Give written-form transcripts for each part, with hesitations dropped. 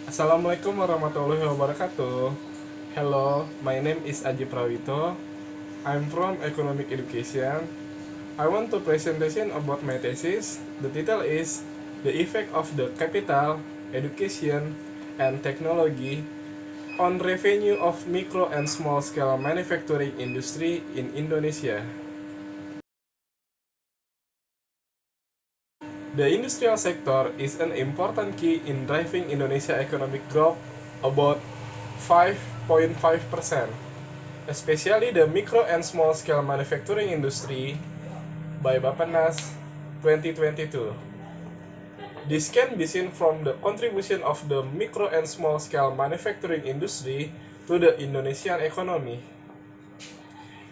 Assalamualaikum warahmatullahi wabarakatuh. Hello, my name is Aji Prawito. I'm from Economic Education. I want to presentation about my thesis. The title is The Effect of the Capital, Education, and Technology on Revenue of Micro and Small Scale Manufacturing Industry in Indonesia. The industrial sector is an important key in driving Indonesia economic growth, about 5.5%, especially the micro and small scale manufacturing industry by Bappenas 2022. This can be seen from the contribution of the micro and small scale manufacturing industry to the Indonesian economy.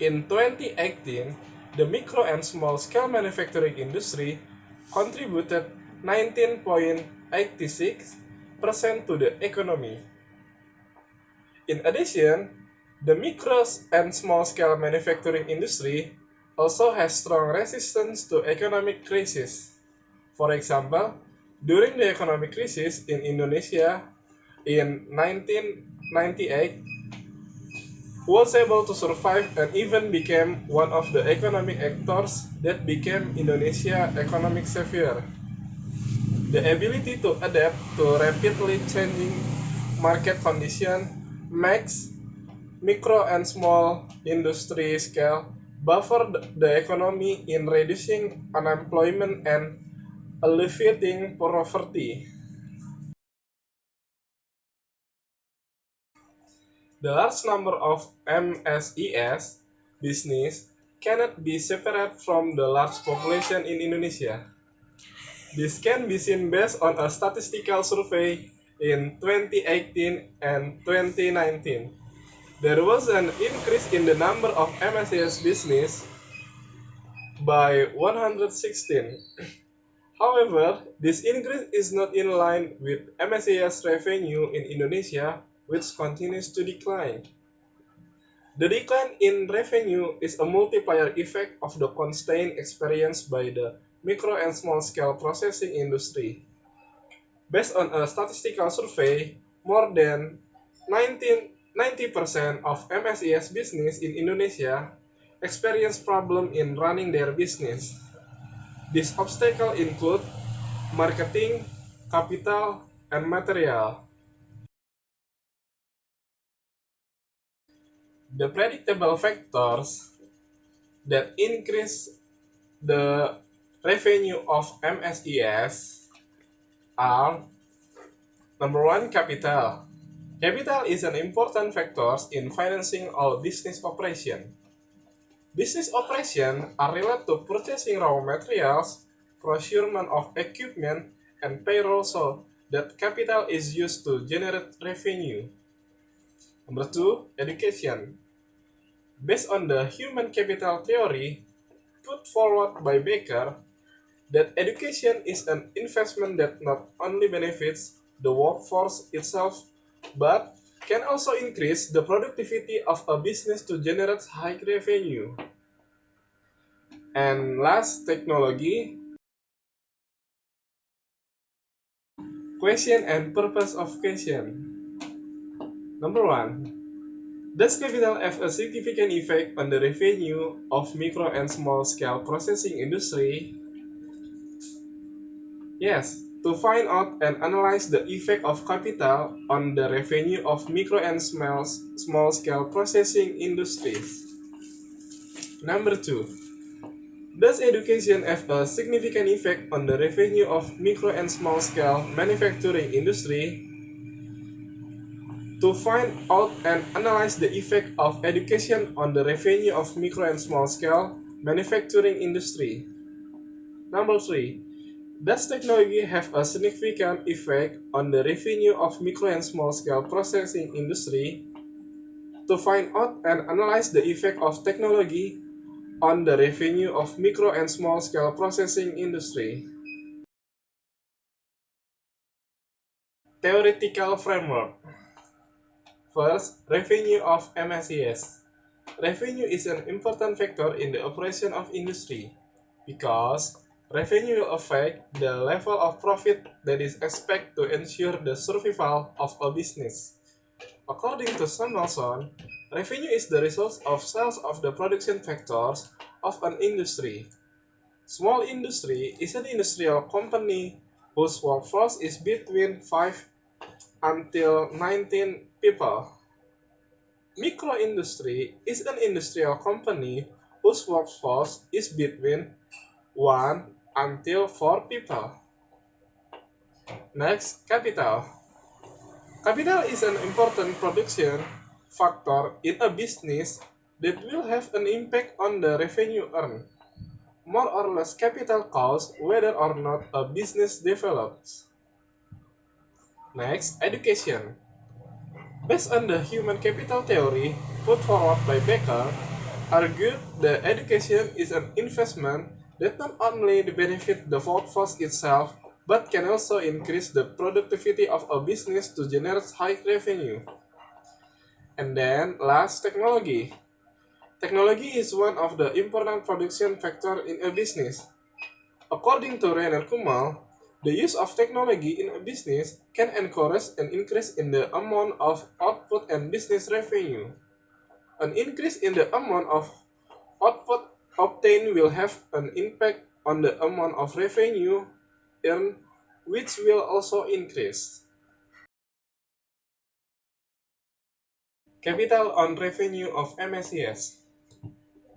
In 2018, the micro and small scale manufacturing industry contributed 19.86% to the economy. In addition, the micro and small scale manufacturing industry also has strong resistance to economic crisis. For example, during the economic crisis in Indonesia in 1998, was able to survive and even became one of the economic actors that became Indonesia economic savior. The ability to adapt to rapidly changing market conditions makes micro and small industry scale buffer the economy in reducing unemployment and alleviating poverty. The large number of MSES business cannot be separated from the large population in Indonesia. This can be seen based on a statistical survey in 2018 and 2019. There was an increase in the number of MSES business by 116. However, this increase is not in line with MSES revenue in Indonesia, which continues to decline. The decline in revenue is a multiplier effect of the constraint experienced by the micro and small scale processing industry. Based on a statistical survey, more than 90% of MSES business in Indonesia experience problem in running their business. These obstacles include marketing, capital, and material. The predictable factors that increase the revenue of MSES are: number one, capital. Capital is an important factor in financing all business operation. Business operations are related to purchasing raw materials, procurement of equipment, and payroll, so that capital is used to generate revenue. Number two, education. Based on the human capital theory put forward by Baker, that education is an investment that not only benefits the workforce itself, but can also increase the productivity of a business to generate high revenue. And last, technology. Question and purpose of question. Number one, does capital have a significant effect on the revenue of micro and small scale processing industry? Yes, to find out and analyze the effect of capital on the revenue of micro and small scale processing industries. Number two, does education have a significant effect on the revenue of micro and small scale manufacturing industry? To find out and analyze the effect of education on the revenue of micro and small scale manufacturing industry. Number three, does technology have a significant effect on the revenue of micro and small scale processing industry? To find out and analyze the effect of technology on the revenue of micro and small scale processing industry. Theoretical framework. First, revenue of MSES. Revenue is an important factor in the operation of industry because Revenue will affect the level of profit that is expected to ensure the survival of a business. According to Samuelson, revenue is the result of sales of the production factors of an industry. Small industry is an industrial company whose workforce is between 5 until 19 people. Micro-industry is an industrial company whose workforce is between 1 until 4 people. Next, capital. Capital is an important production factor in a business that will have an impact on the revenue earned. More or less capital costs whether or not a business develops. Next, education. Based on the human capital theory put forward by Becker, argued that education is an investment that not only benefits the workforce itself, but can also increase the productivity of a business to generate high revenue. And then, last, technology. Technology is one of the important production factors in a business. According to Rainer Kummal, the use of technology in a business can encourage an increase in the amount of output and business revenue. An increase in the amount of output obtained will have an impact on the amount of revenue earned, which will also increase. Capital on revenue of MSES.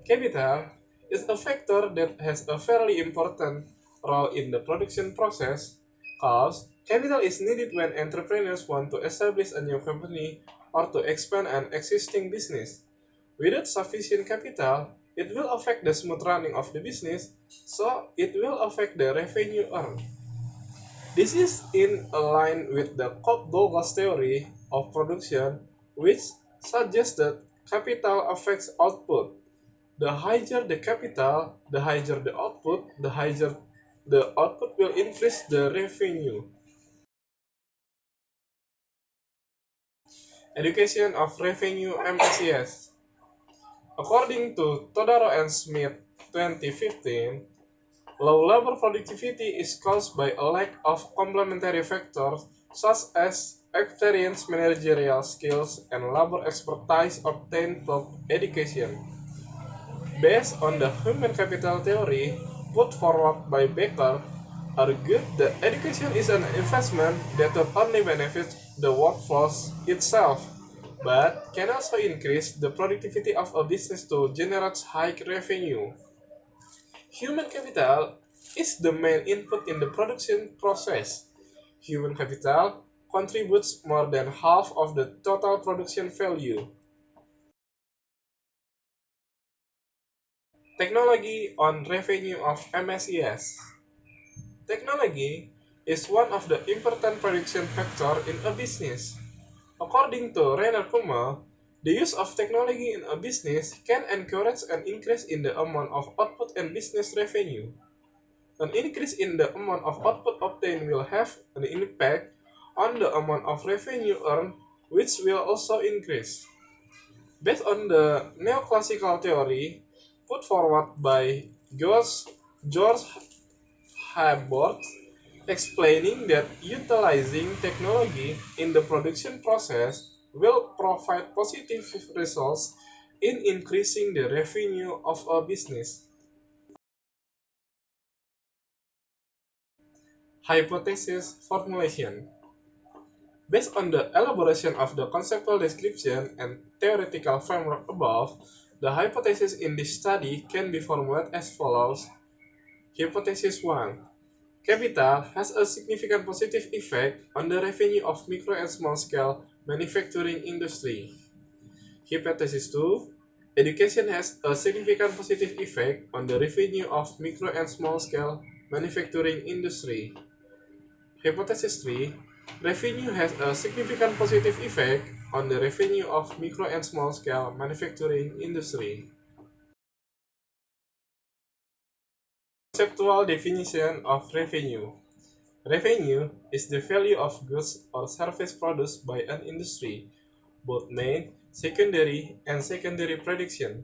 Capital is a factor that has a fairly important role in the production process, because capital is needed when entrepreneurs want to establish a new company or to expand an existing business. Without sufficient capital, it will affect the smooth running of the business, so it will affect the revenue earned. This is in line with the Cobb-Douglas theory of production, which suggests that capital affects output. The higher the capital, the higher the output, the higher the output will increase the revenue. Education of revenue MSES. According to Todaro and Smith 2015, low labor productivity is caused by a lack of complementary factors such as experience, managerial skills, and labor expertise obtained from education. Based on the human capital theory put forward by Becker, argued that education is an investment that not only benefits the workforce itself, but can also increase the productivity of a business to generate high revenue. Human capital is the main input in the production process. Human capital contributes more than half of the total production value. Technology on revenue of MSES. Technology is one of the important production factors in a business. According to Rainer Kummer, the use of technology in a business can encourage an increase in the amount of output and business revenue. An increase in the amount of output obtained will have an impact on the amount of revenue earned, which will also increase. Based on the neoclassical theory put forward by George Habord, explaining that utilizing technology in the production process will provide positive results in increasing the revenue of a business. Hypothesis formulation. Based on the elaboration of the conceptual description and theoretical framework above, the hypothesis in this study can be formulated as follows. Hypothesis 1. Capital has a significant positive effect on the revenue of micro and small scale manufacturing industry. Hypothesis 2. Education has a significant positive effect on the revenue of micro and small scale manufacturing industry. Hypothesis 3. Revenue has a significant positive effect on the revenue of micro and small scale manufacturing industry. Conceptual definition of revenue. Revenue is the value of goods or service produced by an industry, both main, secondary, and secondary production.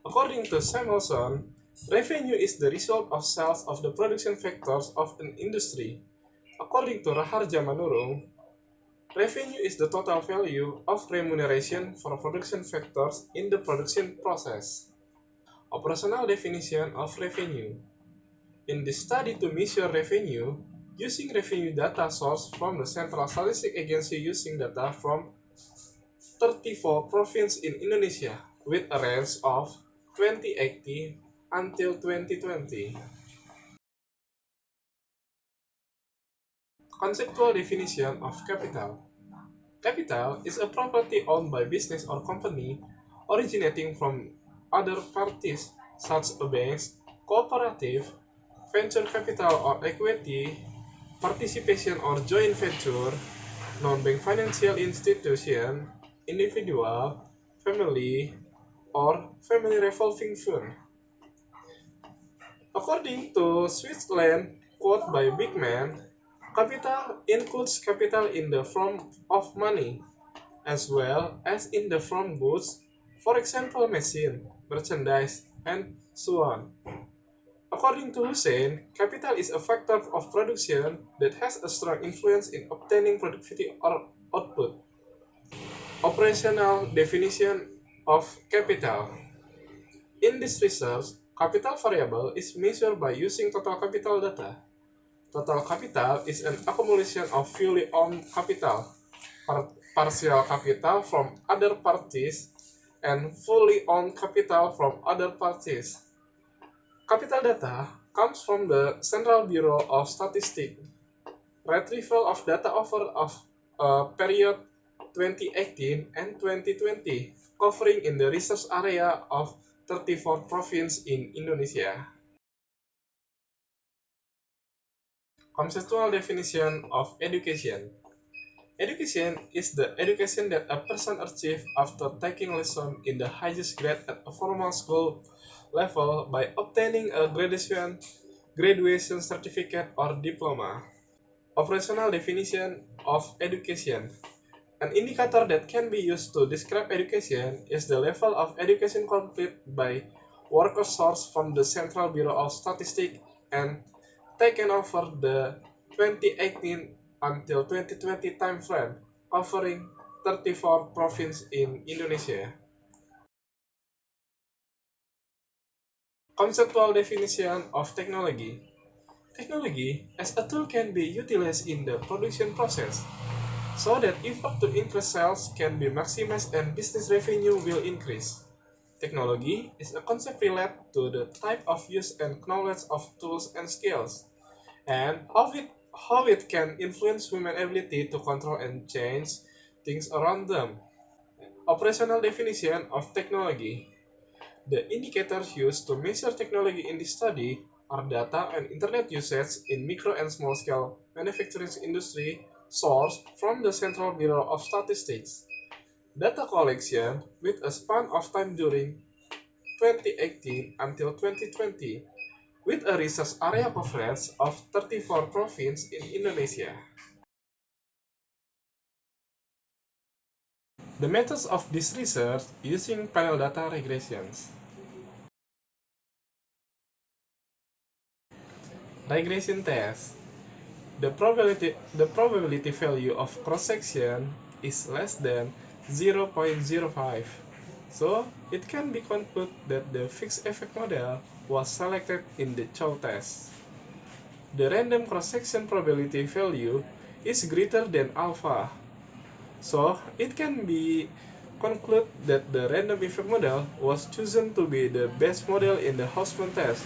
According to Samuelson, Revenue is the result of sales of the production factors of an industry. According to Raharja Manurung, revenue is the total value of remuneration for production factors in the production process. Operational definition of revenue. In the study to measure revenue, using revenue data sourced from the Central Statistic Agency using data from 34 provinces in Indonesia with a range of 2018 until 2020. Conceptual definition of capital. Capital is a property owned by business or company originating from other parties such as banks, cooperative, venture capital or equity, participation or joint venture, non-bank financial institution, individual, family, or family revolving fund. According to Switzerland, quote by Bigman, capital includes capital in the form of money, as well as in the form goods, for example machine, merchandise, and so on. According to Hussein, capital is a factor of production that has a strong influence in obtaining productivity or output. Operational definition of capital. In this research, capital variable is measured by using total capital data. Total capital is an accumulation of fully owned capital, partial capital from other parties, and fully owned capital from other parties. Capital data comes from the Central Bureau of Statistics. Retrieval of data over of period 2018 and 2020, covering in the research area of 34 provinces in Indonesia. Conceptual definition of education. Education is the education that a person achieves after taking lessons in the highest grade at a formal school level by obtaining a graduation certificate or diploma. Operational definition of education. An indicator that can be used to describe education is the level of education complete by workers sourced from the Central Bureau of Statistics and taken over the 2018 until 2020 time frame, covering 34 provinces in Indonesia. Conceptual definition of technology. Technology as a tool can be utilized in the production process so that effort to increase sales can be maximized and business revenue will increase. Technology is a concept related to the type of use and knowledge of tools and skills, and how it can influence human ability to control and change things around them. Operational definition of technology. The indicators used to measure technology in this study are data and internet usage in micro and small scale manufacturing industry sourced from the Central Bureau of Statistics. Data collection with a span of time during 2018 until 2020 with a research area coverage of 34 provinces in Indonesia. The methods of this research using panel data regressions. Regression test. The probability value of cross-section is less than 0.05. So, it can be concluded that the fixed effect model was selected in the Chow test. The random cross-section probability value is greater than alpha. So, it can be concluded that the random effect model was chosen to be the best model in the Hausman test.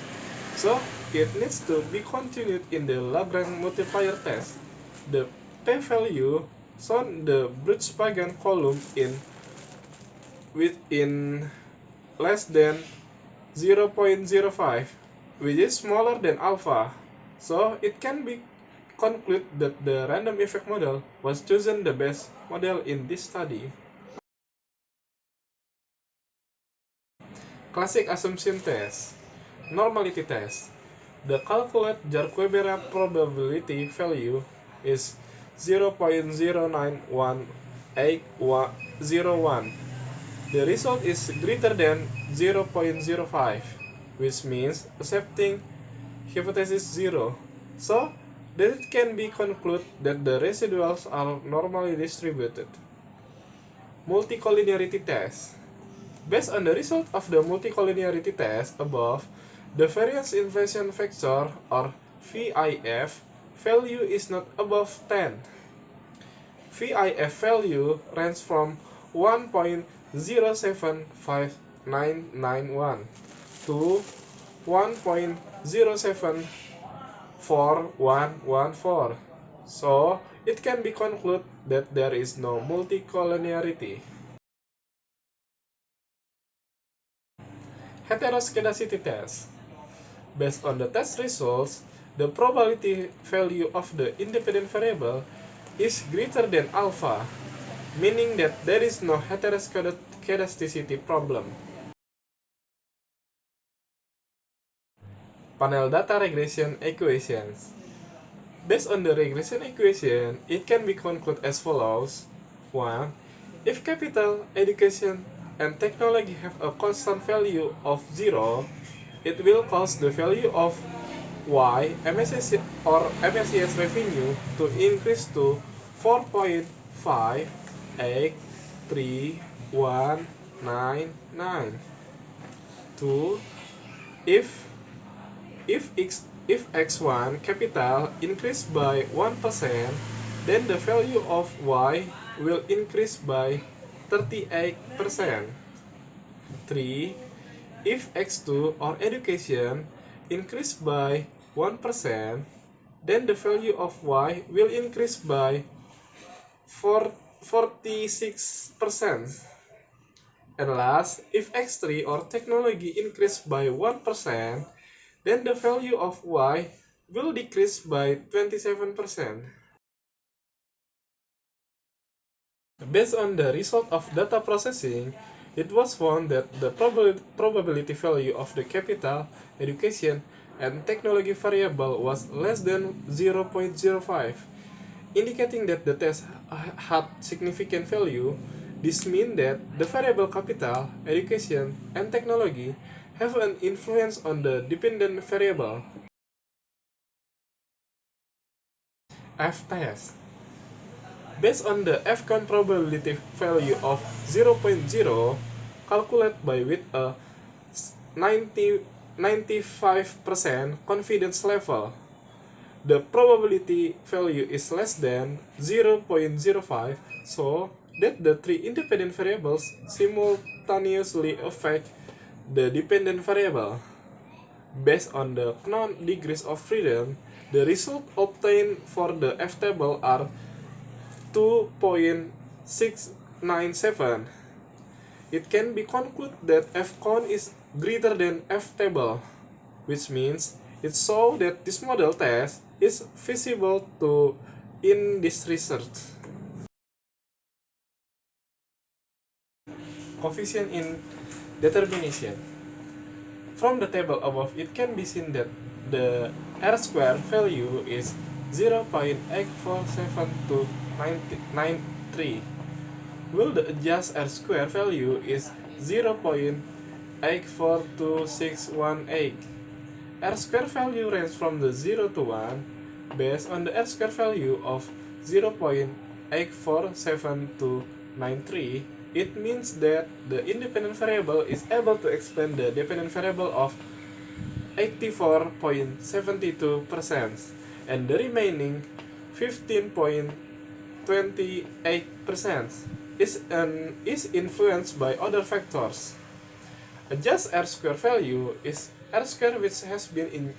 So, it needs to be continued in the Lagrange multiplier test. The p-value shown the Birch-Pagan column within less than 0.05, which is smaller than alpha. So, it can be concluded that the random effect model was chosen the best model in this study. Classic assumption test. Normality test. The calculated Jar-Quebera probability value is 0.091801. The result is greater than 0.05, which means accepting hypothesis 0, so that it can be concluded that the residuals are normally distributed. Multicollinearity test. Based on the result of the multicollinearity test above, the variance inflation factor, or VIF, value is not above 10. VIF value ranges from 1.075991 to 1.074114. So, it can be concluded that there is no multicollinearity. Heteroscedasticity test. Based on the test results, the probability value of the independent variable is greater than alpha, meaning that there is no heteroscedasticity problem. Panel data regression equations. Based on the regression equation, it can be concluded as follows. 1. If capital, education, and technology have a constant value of 0, it will cause the value of Y, MSCI or MSCI's revenue to increase to 4.583199. 2. If x1 capital increase by 1%, then the value of Y will increase by 38%. 3. If x2 or education increase by 1%, then the value of Y will increase by 46%. And last, if x3 or technology increase by 1%, then the value of Y will decrease by 27%. Based on the result of data processing, it was found that the probability value of the capital, education, and technology variable was less than 0.05, indicating that the test had significant value. This means that the variable capital, education, and technology have an influence on the dependent variable. F-test. Based on the F-count probability value of 0.0, calculated by with a 95% confidence level, the probability value is less than 0.05, so that the three independent variables simultaneously affect the dependent variable. Based on the known degrees of freedom, the results obtained for the F-table are 2.697. It can be concluded that F-count is greater than F-table, which means it shows that this model test is feasible to in this research. Coefficient in determination. From the table above, it can be seen that the R-square value is 0.847293, while the adjusted R-square value is 0.842618. R-square value ranges from the 0 to 1 based on the R-square value of 0.847293. It means that the independent variable is able to explain the dependent variable of 84.72%, and the remaining 15.28% is influenced by other factors. Adjusted R-square value is R-square which has been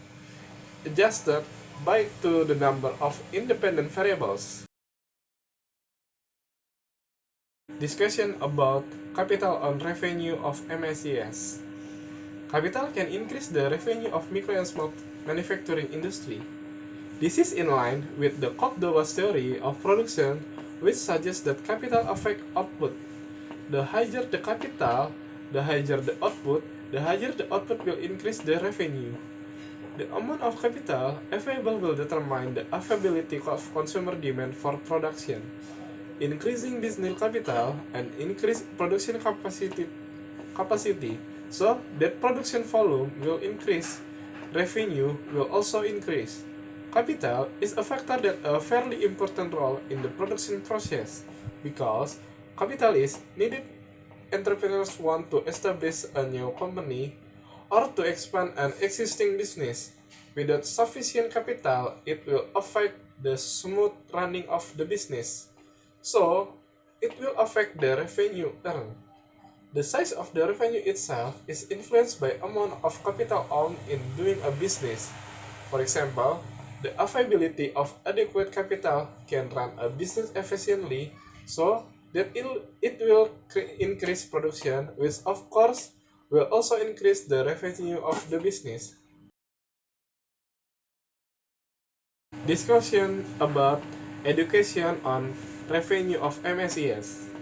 adjusted by to the number of independent variables. Discussion about capital on revenue of MSCIS. Capital can increase the revenue of micro and small manufacturing industry. This is in line with the Koch-Dawes theory of production, which suggests that capital affects output. The higher the capital, the higher the output. The higher the output will increase the revenue. The amount of capital available will determine the availability of consumer demand for production. Increasing business capital and increased production capacity So that production volume will increase, revenue will also increase. Capital is a factor that a fairly important role in the production process because capital is needed. Entrepreneurs want to establish a new company or to expand an existing business. Without sufficient capital, it will affect the smooth running of the business. So, it will affect the revenue earned. The size of the revenue itself is influenced by amount of capital owned in doing a business. For example, the availability of adequate capital can run a business efficiently, so that it will increase production, which of course will also increase the revenue of the business. Discussion about education on revenue of MSES.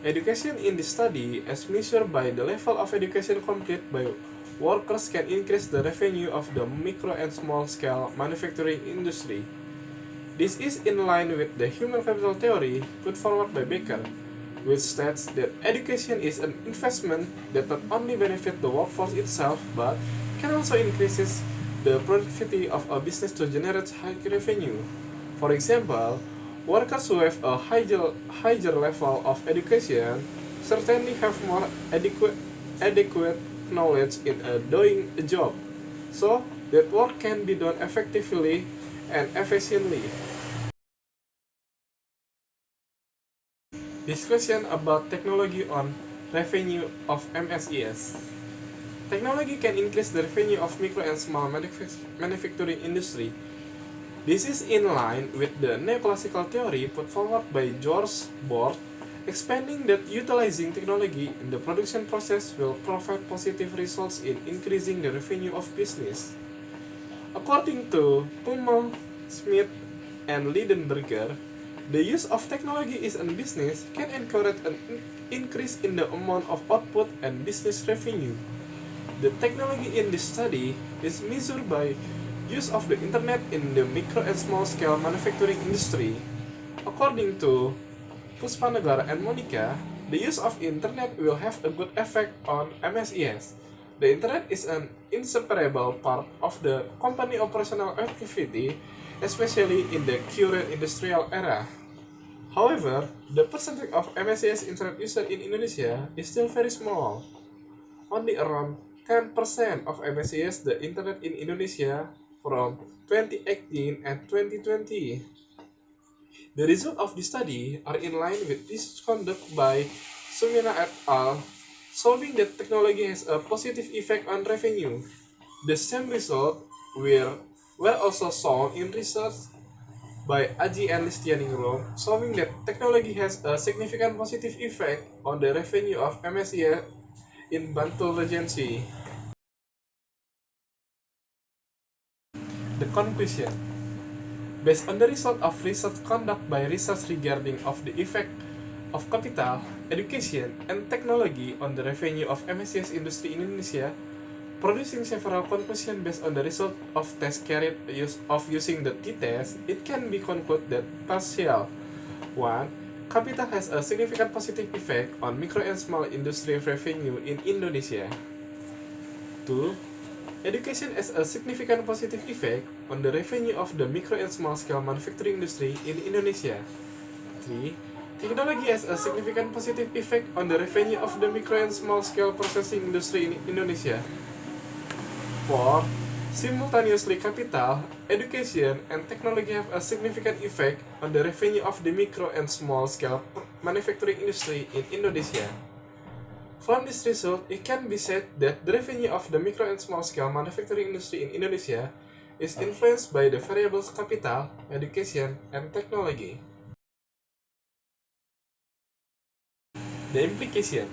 Education in the study, as measured by the level of education complete by workers, can increase the revenue of the micro and small scale manufacturing industry. This is in line with the human capital theory put forward by Baker, which states that education is an investment that not only benefits the workforce itself but can also increase the productivity of a business to generate high revenue. For example, workers who have a higher level of education certainly have more adequate knowledge in doing a job, so that work can be done effectively and efficiently. Discussion about technology on revenue of MSES. Technology can increase the revenue of micro and small manufacturing industry. This is in line with the neoclassical theory put forward by George Board, explaining that utilizing technology in the production process will provide positive results in increasing the revenue of business. According to Pummel, Smith, and Liedenberger, the use of technology in business can encourage an increase in the amount of output and business revenue. The technology in this study is measured by use of the internet in the micro and small scale manufacturing industry. According to Puspanagar and Monica, the use of internet will have a good effect on MSES. The internet is an inseparable part of the company operational activity, especially in the current industrial era. However, the percentage of MSES internet users in Indonesia is still very small. Only around 10% of MSES the internet in Indonesia from 2018 and 2020. The results of the study are in line with this conduct by Sumina et al., showing that technology has a positive effect on revenue. The same results were also shown in research by Aji and Listianingrum, showing that technology has a significant positive effect on the revenue of MSES in Bantul Regency. The conclusion. Based on the result of research conducted by research regarding of the effect of capital, education, and technology on the revenue of MSES industry in Indonesia, producing several conclusions based on the result of tests carried using the t-test, it can be concluded that partial. 1. Capital has a significant positive effect on micro and small industry revenue in Indonesia. 2. Education has a significant positive effect on the revenue of the micro and small scale manufacturing industry in Indonesia. 3. Technology has a significant positive effect on the revenue of the micro and small scale processing industry in Indonesia. 4. Simultaneously, capital, education, and technology have a significant effect on the revenue of the micro and small scale manufacturing industry in Indonesia. From this result, it can be said that the revenue of the micro and small scale manufacturing industry in Indonesia is influenced by the variables capital, education, and technology. The implication.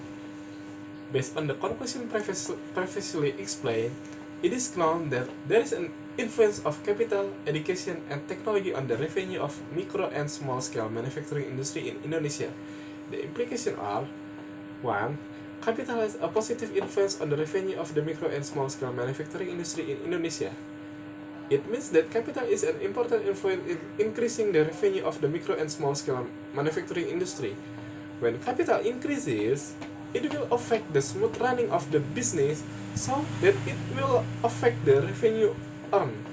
Based on the conclusion previously explained, it is known that there is an influence of capital, education, and technology on the revenue of micro and small scale manufacturing industry in Indonesia. The implications are: 1. Capital has a positive influence on the revenue of the micro and small scale manufacturing industry in Indonesia. It means that capital is an important influence in increasing the revenue of the micro and small scale manufacturing industry. When capital increases, it will affect the smooth running of the business, so that it will affect the revenue earned.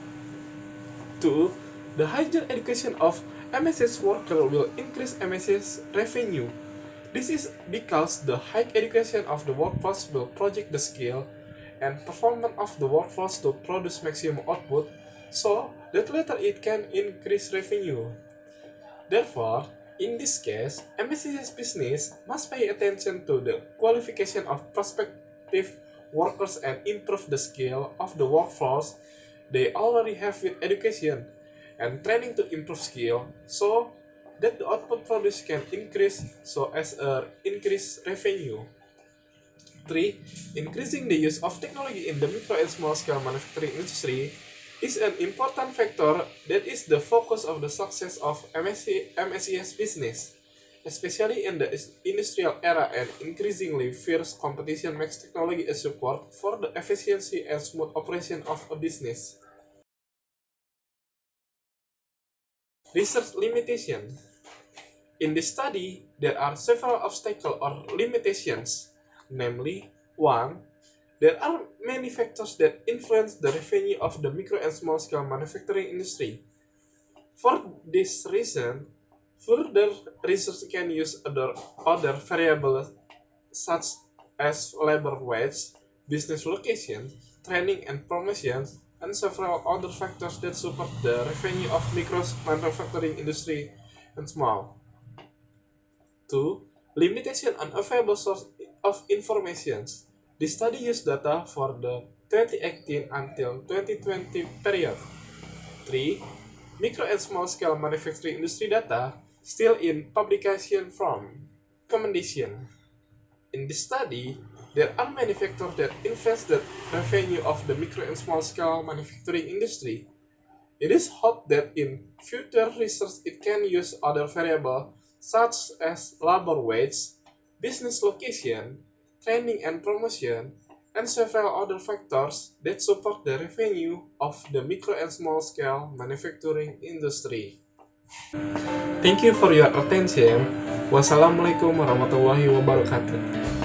2. The higher education of MSS worker will increase MSS revenue. This is because the high education of the workforce will project the skill and performance of the workforce to produce maximum output, so that later it can increase revenue. Therefore, in this case, MSCS business must pay attention to the qualification of prospective workers and improve the skill of the workforce they already have with education and training to improve skill, so that the output produced can increase so as increase revenue. 3. Increasing the use of technology in the micro and small scale manufacturing industry is an important factor that is the focus of the success of MSCS business, especially in the industrial era and increasingly fierce competition makes technology a support for the efficiency and smooth operation of a business. Research limitation. In this study, there are several obstacles or limitations, namely 1. There are many factors that influence the revenue of the micro and small scale manufacturing industry. For this reason, further research can use other variables such as labor wage, business location, training and promotions, and several other factors that support the revenue of micro manufacturing industry and small. 2. Limitation on available source of information. The study used data for the 2018 until 2020 period. 3. Micro and small scale manufacturing industry data still in publication form. Recommendation. In this study, there are many factors that influence the revenue of the micro and small scale manufacturing industry. It is hoped that in future research it can use other variables such as labor wage, business location, training and promotion, and several other factors that support the revenue of the micro and small scale manufacturing industry. Thank you for your attention. Wassalamualaikum warahmatullahi wabarakatuh.